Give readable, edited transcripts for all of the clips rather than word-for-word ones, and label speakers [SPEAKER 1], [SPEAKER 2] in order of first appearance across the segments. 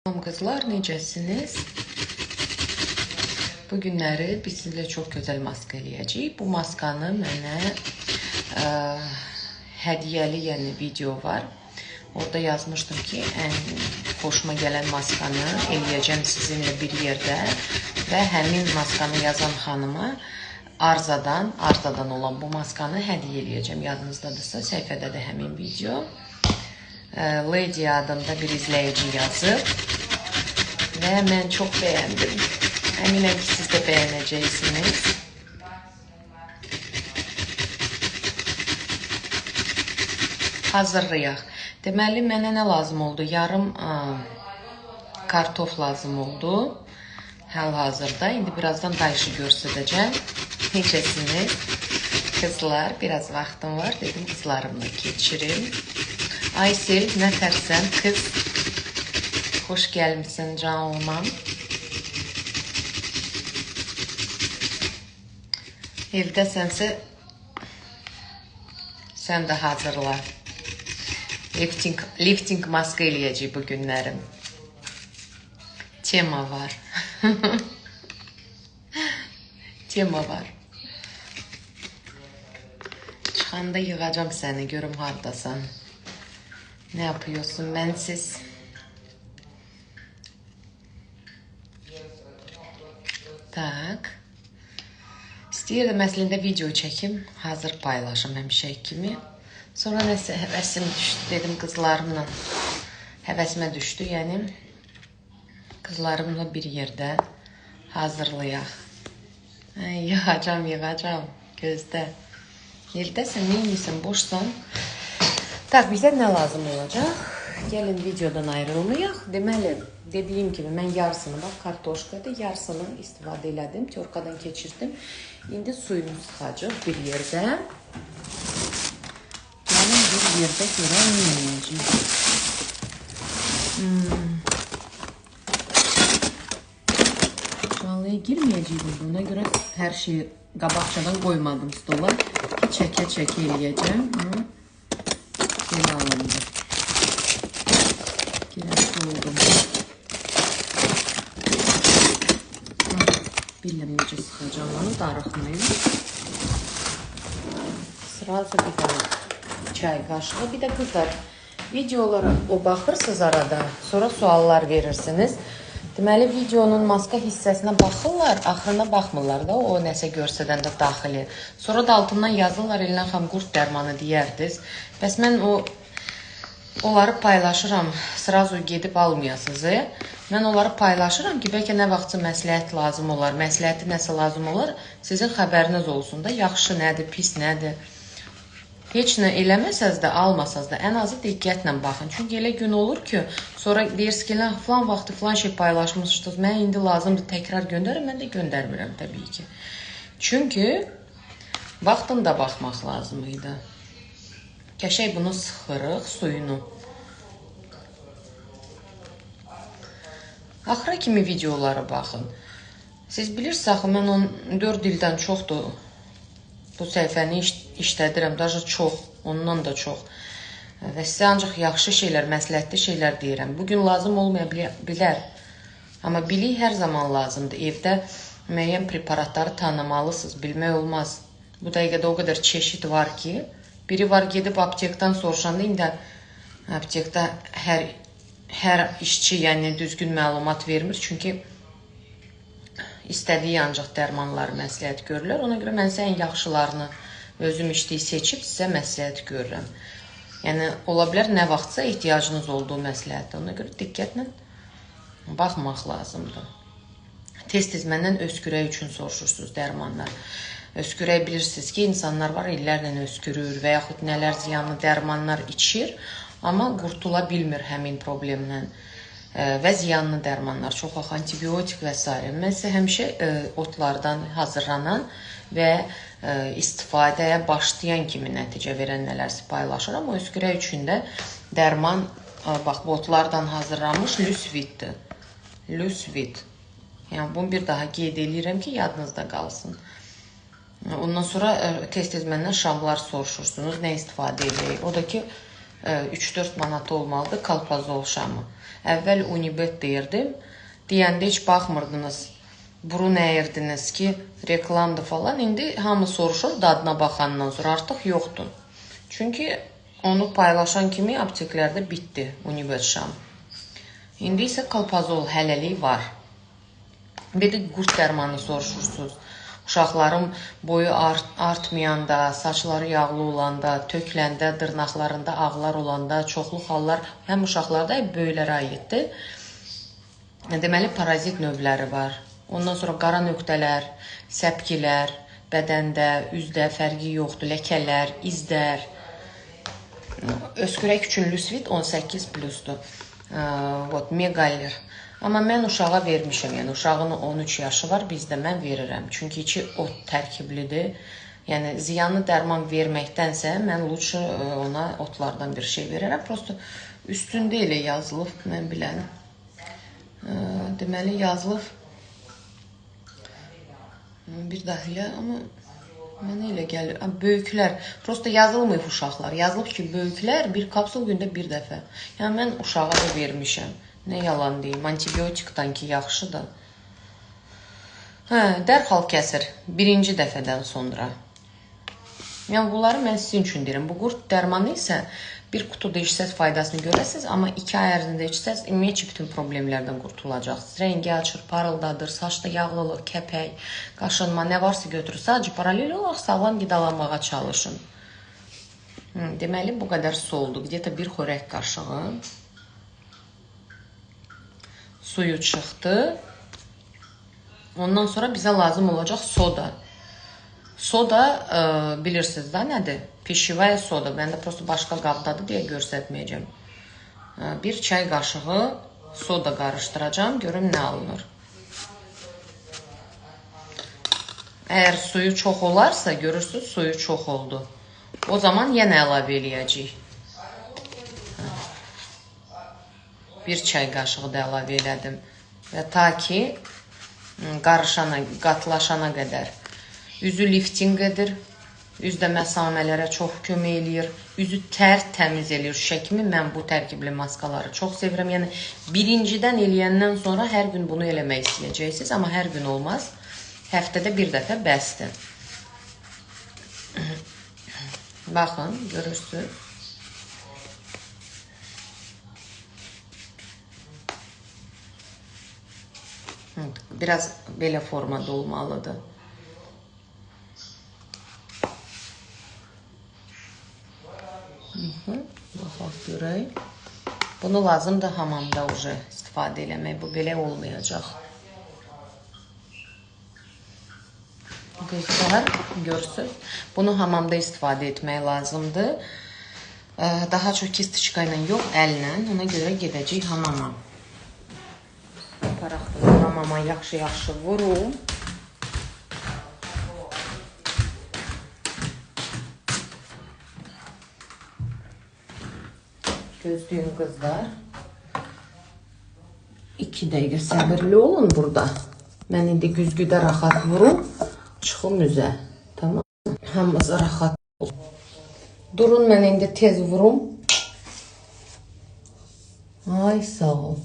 [SPEAKER 1] Salam qızlar, necəsiniz? Bu günləri biz sizlə çox gözəl maska eləyəcəyik. Bu maskanı mənə hədiyyəli, yəni video var. Orada yazmışdım ki, ən xoşuma gələn maskanı eləyəcəm sizinlə bir yerdə və həmin maskanı yazan xanıma Arzadan olan bu maskanı hədiyyə eləyəcəm. Yadınızdadırsa, səhifədə də həmin video. Lady adında bir izləyici yazıb və mən çox bəyəndim. Əminəm ki, siz də bəyənəcəksiniz. Hazırlayaq. Deməli, mənə nə lazım oldu? Yarım kartof lazım oldu. Hal-hazırda. İndi birazdan dayışı göstərəcəm. Necəsiniz? Qızlar, biraz vaxtım var. Dedim, qızlarımla keçirim. Aysel, nə tərsən? Qız, xoş gəlmişsin can olmam. Evdəsənsə, sən də hazırla. Lifting maska eləyəcək bu günlərim. Tema var. Tema var. Çıxanda yığacam səni, görüm hardasan. Ne yapıyorsun bensiz? Tak. İstəyirdim əslində video çəkim, hazır paylaşım həmişə kimi. Sonra nəsə həvəsim düşdü, dedim qızlarımla. Həvəsimə düşdü, yəni qızlarımla bir yerdə hazırlayaq. Yığacam, gözdə. Yerdəsən, neymişsən, boşsan. Tak, bizə nə lazım olacaq? Gəlin videodan ayrılmayaq. Deməli, dediyim kimi, mən yarısını, bax, kartoşkadır, yarısını istifadə elədim, törkadan keçirdim. İndi suyunu sıxacaq bir yerdə. Gəlin bir yerdə görənməyəcək. Canlıya girməyəcək burada. Ona görə hər şeyi qabaqçadan qoymadım stola ki, çəkə-çəkə eləyəcəm. Belə alındı. Girəsi oldum. Bilməm necə sıxacam onu, darıxmayın. Sırası bir tane çay qaşığı. Bir də qızlar, videolara o baxırsınız arada, sonra suallar verirsiniz. Deməli, videonun maska hissəsinə baxırlar, axırına baxmırlar da, o nəsə görsədən də daxili. Sonra da altından yazırlar, Elnən xanım, qurd dərmanı deyərdiniz. Bəs mən onları paylaşıram, sırazu gedib almayasınız. Mən onları paylaşıram ki, bəlkə nə vaxtsa məsləhət lazım olar, məsləhəti nəsə lazım olar, sizin xəbəriniz olsun da, yaxşı nədir, pis nədir. Heç nə eləməsəz də, almasaz da, ən azı diqqətlə baxın. Çünki elə gün olur ki, sonra deyirsiniz ki, falan vaxtı falan şey paylaşmışdınız, mən indi lazımdır təkrar göndərim, mən də göndərmirəm təbii ki. Çünki vaxtında baxmaq lazım idi. Qəşəng bunu sıxırıq, suyunu. Axıra kimi videolara baxın. Siz bilirsiniz, axı, mən 14 ildən çoxdur bu səhifəni işlədirəm, daha çox, ondan da çox. Və sizə ancaq yaxşı şeylər, məsləhətli şeylər deyirəm. Bugün lazım olmaya bilər. Amma bilik hər zaman lazımdır. Evdə müəyyən preparatları tanımalısınız, bilmək olmaz. Bu dəqiqədə o qədər çeşid var ki, biri var gedib aptekdən soruşanda, indi aptekdə hər işçi yəni düzgün məlumat vermir. Çünki istədiyi ancaq dərmanları məsləhət görürlər. Ona görə mən sizə ən yaxşılarını özüm işləyib seçib sizə məsləhət görürəm. Yəni, ola bilər nə vaxtsa ehtiyacınız olduğu məsləhətdir. Ona görə diqqətlə baxmaq lazımdır. Tez-tez məndən öskürək üçün soruşursunuz dərmanlar. Öskürək bilirsiniz ki, insanlar var, illərlə öskürür və yaxud nələr ziyanlı dərmanlar içir, amma qurtula bilmir həmin problemlə. Və ziyanlı dərmanlar, çox vaxt antibiotik və s. Mən sizə həmişə otlardan hazırlanan və istifadəyə başlayan kimi nəticə verən nələrsə paylaşıram. O öskürək üçün də dərman, bax, bu otlardan hazırlanmış Lüsvitdir. Lüsvit. Yəni, bunu bir daha qeyd edirəm ki, yadınızda qalsın. Ondan sonra tez-tez məndən şamlar soruşursunuz, nə istifadə edək? O da ki, 3-4 manatı olmalıdır kalpazol şamı. Əvvəl Unibet deyirdim. Deyəndə heç baxmırdınız. Burun əyirdiniz ki, reklamdır falan. İndi hamı soruşur dadına baxandan sonra artıq yoxdur. Çünki onu paylaşan kimi apteklərdə bitdi Unibet şam. İndi isə Kalpazol hələlik var. Bir də qurd dərmanı soruşursunuz. Uşaqların boyu artmayanda, saçları yağlı olanda, töküləndə, dırnaqlarında ağlar olanda, çoxlu hallar həm uşaqlarda, həm böyüklərə aiddir. Deməli, parazit növləri var. Ondan sonra qara nöqtələr, səpkilər, bədəndə, üzdə fərqi yoxdur, ləkələr, izlər. Öskürək üçün Lusvit 18 plusdur. Megaller. Amma mən uşağa vermişəm, yəni uşağın 13 yaşı var, bizdə mən verirəm. Çünki içi ot tərkiblidir. Yəni ziyanlı dərman verməkdənsə mən lütfü ona otlardan bir şey verərəm. Prosta üstündə elə yazılıb, mən bilən. Deməli yazılıb. Bir daha elə, amma mənə elə gəlir. Böyüklər, prosta yazılmayıb uşaqlar. Yazılıb ki, böyüklər bir kapsul gündə bir dəfə. Yəni mən uşağa da vermişəm. Nə yalan deyim, antibiotikdan ki, yaxşıdır. Dərhal kəsir, birinci dəfədən sonra. Yəni, bunları mən sizin üçün deyirəm. Bu qurd dərmanı isə bir qutuda içsəz faydasını görəsiniz, amma 2 ay ərzində içsəz, ümumiyyətcə bütün problemlərdən qurtulacaqsınız. Rəngi açır, parıldadır, saçda yağlılıq, kəpək, qaşınma, nə varsa götürür. Sadəcə paralel olaraq sağlam qidalanmağa çalışın. Deməli, bu qədər su oldu. Где-то bir xörək qaşığı. Suyu çıxdı. Ondan sonra bizə lazım olacaq soda. Soda bilirsiniz da nədir? Pişivaya soda. Mən də prosto başqa qabdadır deyə göstərməyəcəm. Bir çay qaşığı soda qarışdıracağım. Görüm nə alınır. Əgər suyu çox olarsa, görürsünüz suyu çox oldu. O zaman yenə əlavə eləyəcəyik. Bir çay qaşığı da əlavə elədim. Və ta ki, qarışana, qatlaşana qədər. Üzü lifting edir. Üzdə məsamələrə çox kömək eləyir. Üzü təmiz eləyir. Şüşə kimi mən bu tərkibli maskaları çox sevirəm. Yəni, birincidən eləyəndən sonra hər gün bunu eləmək istəyəcəksiniz. Amma hər gün olmaz. Həftədə bir dəfə bəsdir. Baxın, görürsünüz. Biraz belə formada olmalıdır. Baxaq görək. Bunu lazımdır hamamda istifadə eləmək. Bu belə olmayacaq. Qızlar, görsünüz. Bunu hamamda istifadə etmək lazımdır. Daha çox kistiçka ilə yox, əllə. Ona görə gedəcək hamama. Paraqda hamama yaxşı-yaxşı vurum. Gözləyin qızlar. 2 dəqiqə səbirli olun burada. Mən indi güzgüdə rahat vurum. Çıxım üzə. Tamam. Hamımız rahat olun. Durun, mən indi tez vurum. Ay, sağ ol.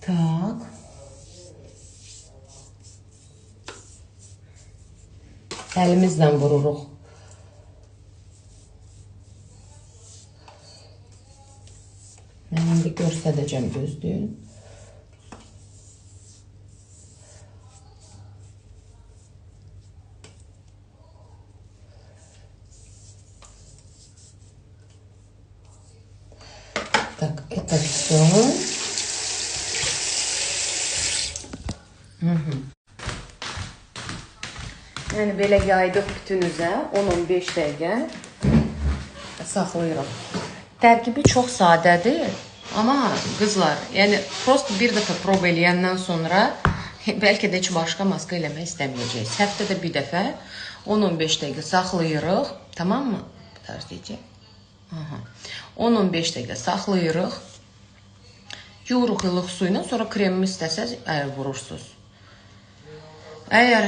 [SPEAKER 1] Tak. Əlimizdən vururuq. Mən indi göstərəcəm, gözləyin. Так, это все. Yəni, belə yaydıq bütün üzə, 10-15 dəqiqə saxlayırıq. Tərkibi çox sadədir, amma qızlar, yəni, prosto bir dəfə prob eləyəndən sonra bəlkə də heç başqa maska eləmək istəməyəcəyiz. Həftədə bir dəfə 10-15 dəqiqə saxlayırıq, tamam mı? 10-15 dəqiqə saxlayırıq, yuruq ilıq su ilə, sonra kremimi istəsəz vurursunuz. Əgər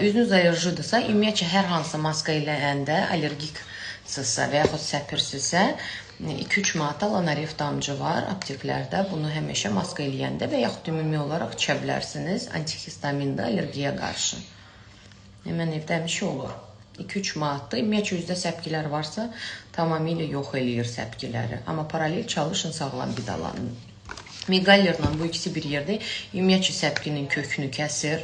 [SPEAKER 1] üzünüz allerjidirsə, ümumiyyətcə hər hansı maska eləyəndə, allergik sızsa və yaxud səpirsinizsə, 2-3 manata Lanarif damcı var apteklərdə. Bunu həmişə maska eləyəndə və yaxud ümumi olaraq içə bilərsiniz antihistamində allergiya qarşı. Mən evdə həmişə olur. 2-3 manatdır. Ümumiyyətlə üzdə səpkilər varsa, tamamilə yox eləyir səpkiləri. Amma paralel çalışın sağlam qidalanın. Migallerlə bu ikisi bir yerdə ümumiyyətlə səpkinin kökünü kəsir.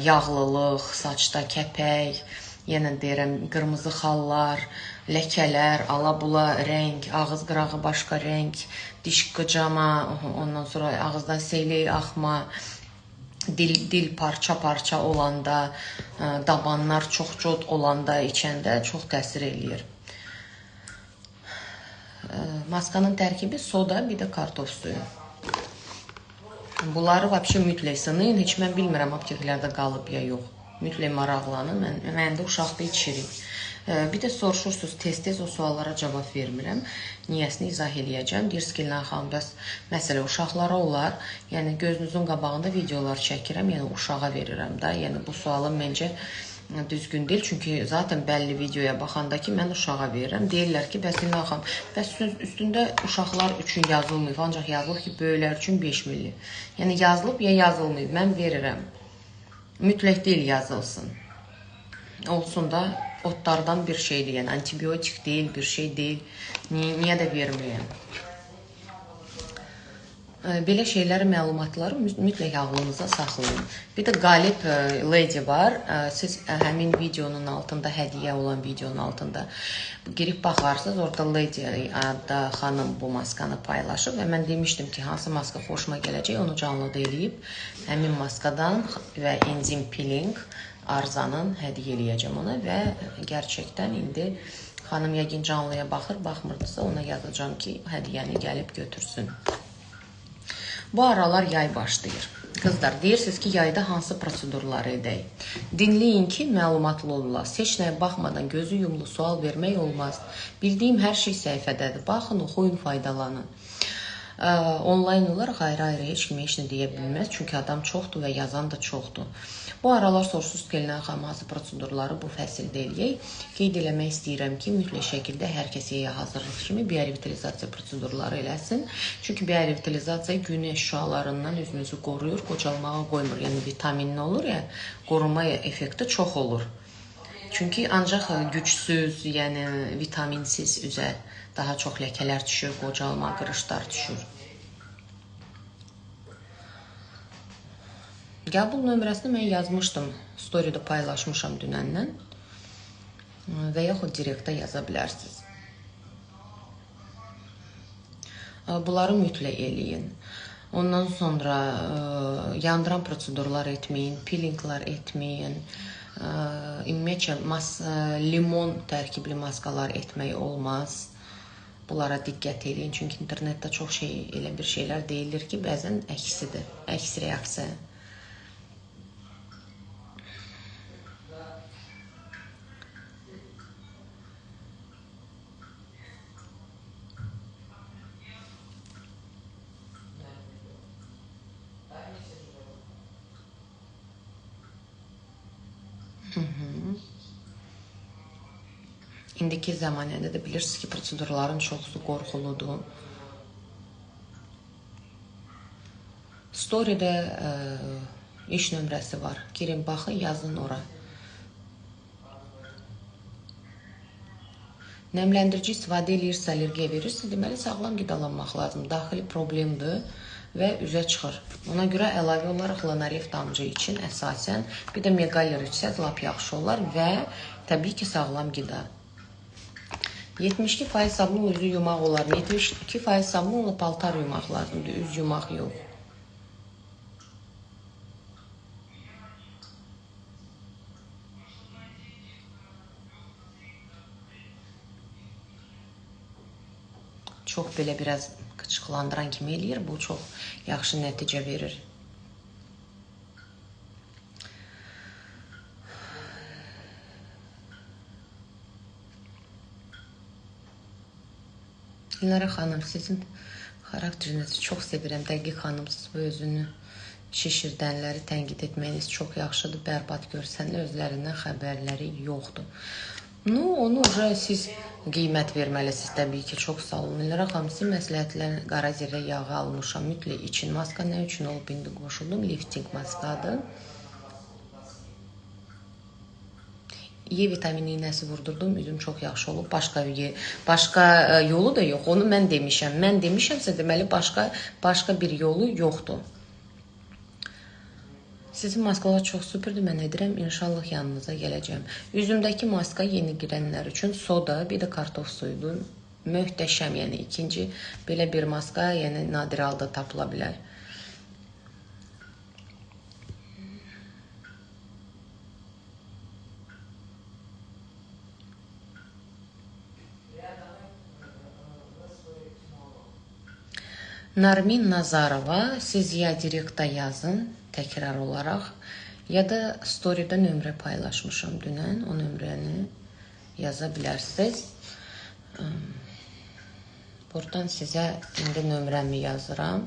[SPEAKER 1] Yağlılıq, saçda kəpək, yenə deyirəm, qırmızı xallar, ləkələr, ala-bula rəng, ağız qırağı başqa rəng, diş qıcama, ondan sonra ağızdan seylək axma, dil parça-parça olanda, dabanlar çox cod olanda, içəndə çox təsir eləyir. Maskanın tərkibi soda, bir də kartof suyu. Bunları vəbşə mütləq sınayın. Heç mən bilmirəm apteklərdə qalıb ya yox. Mütləq maraqlanın. Mən də uşaqda içirik. Bir də soruşursunuz, tez-tez o suallara cavab vermirəm. Niyəsini izah eləyəcəm. Deyirsiniz ki, xanım, bəs məsələ uşaqlara olar. Yəni, gözünüzün qabağında videolar çəkirəm, yəni uşağa verirəm da. Yəni, bu sualın məncə düzgün deyil. Çünki zaten bəlli videoya baxanda ki, mən uşağa verirəm. Deyirlər ki, bəs xanım, bəs üstündə uşaqlar üçün yazılmayıb. Ancaq yazılıb ki, böyüklər üçün 5 milli. Yəni, yazılıb ya yazılmayıb. Mən verirəm. Mütləq deyil yazılsın. Olsun da otlardan bir şeydir. Yəni, antibiotik deyil, bir şey deyil. Niyə də verməyəm? Belə şeyləri, məlumatları mütləq ağlınıza saxlayın. Bir də qalib lady var. Siz həmin videonun altında, hədiyyə olan videonun altında girib baxarsınız. Orada lady adda xanım bu maskanı paylaşıb və mən demişdim ki, hansı maska xoşuma gələcək, onu canlıda eləyib. Həmin maskadan və enzim peeling arzanın hədiyyə eləyəcəm ona və gerçəkdən indi xanım yəqin canlıya baxır, baxmırdısa ona yazacağım ki, hədiyyəni gəlib götürsün. Bu aralar yay başlayır. Qızlar, deyirsiniz ki, yayda hansı prosedurları edək? Dinləyin ki, məlumatlı olurlar. Heç nəyə baxmadan gözü yumulu sual vermək olmaz. Bildiyim hər şey səhifədədir. Baxın, oxuyun, faydalanın. Onlayn olaraq ayrı-ayrı heç kimə heç nə deyə bilməz. Çünki adam çoxdur və yazan da çoxdur. Bu aralar soruşsuz gələn hansı prosedurları bu fəsildə eləyək. Qeyd eləmək istəyirəm ki, mütləq şəkildə hər kəs yaya hazırlıq kimi biorevitalizasiya prosedurları eləsin. Çünki biorevitalizasiya günəş şüalarından üzünüzü qoruyur, qocalmağa qoymur. Yəni vitaminli olur ya, qoruma effekti çox olur. Çünki ancaq gücsüz, yəni vitaminsiz üzə daha çox ləkələr düşür, qocalma, qırışlar düşür. Qəbul nömrəsini mən yazmışdım, storydə paylaşmışam dünəndən və yaxud direktdə yaza bilərsiniz. Bunları mütləq eləyin. Ondan sonra yandıran prosedurlar etməyin, peelinglər etməyin, ümumiyyətlə limon tərkibli maskalar etmək olmaz. Bunlara diqqət eləyin, çünki internetdə çox elə bir şeylər deyilir ki, bəzən əksidir, əks reaksiya. İndiki zamanədə də bilirsiniz ki, prosedurların çoxsu qorxuludur. Storydə iş nömrəsi var. Girin, baxın, yazın ora. Nəmləndirici istifadə edirsə, allergiya verirsə, deməli sağlam qidalanmaq lazım. Daxili problemdir və üzə çıxır. Ona görə əlavə olaraq Lanarif damcı için əsasən bir də Megaller içsəz lap yaxşı olar və təbii ki, sağlam qida. 72% sabunla üzü yumaq olar. 72% sabunla paltar yumaq lazımdır, üz yumaq yox. Çox belə biraz qıçıqlandıran kimi eləyir. Bu çox yaxşı nəticə verir. Dilara xanım, sizin xarakterinizi çox sevirəm. Dəqiq xanımsız bu özünü şişirdənləri tənqid etməyiniz çox yaxşıdır. Bərbad görsənlər özlərindən xəbərləri yoxdur. No, onu уже siz qiymət verməlisiniz təbii ki. Çox sağ olun. Ellərə xanım, sizin məsləhətlər qara zirə yağı almışam. Mütləq için. Maska nə üçün olub indi qoşuldum? Lifting maskadır. E vitamini iynəsi vurdurdum, üzüm çox yaxşı olub. Başqa yolu da yox. Onu mən demişəm. Mən demişəmsə deməli başqa bir yolu yoxdur. Sizin maskalar çox süperdir, mən edirəm. İnşallah yanınıza gələcəm. Üzümdəki maska yeni girənlər üçün soda, bir də kartof suyudur. Möhtəşəm, yəni ikinci belə bir maska, yəni nadir halda tapıla bilər. Narmin Nazarova, siz ya direktə yazın təkrar olaraq, ya da storydə nömrə paylaşmışam dünən, o nömrəni yaza bilərsiniz. Buradan sizə indi nömrəmi yazıram.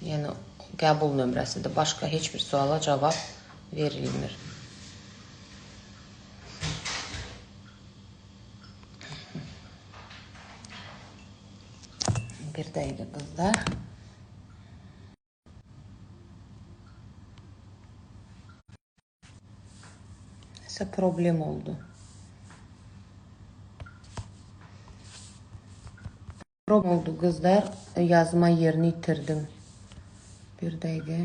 [SPEAKER 1] Yəni, qəbul nömrəsidir. Başqa heç bir suala cavab verilmir. Bir dəqiqə qızlar. Nəsə problem oldu. Problem oldu qızlar. Yazma yerini itirdim. Bir dəqiqə.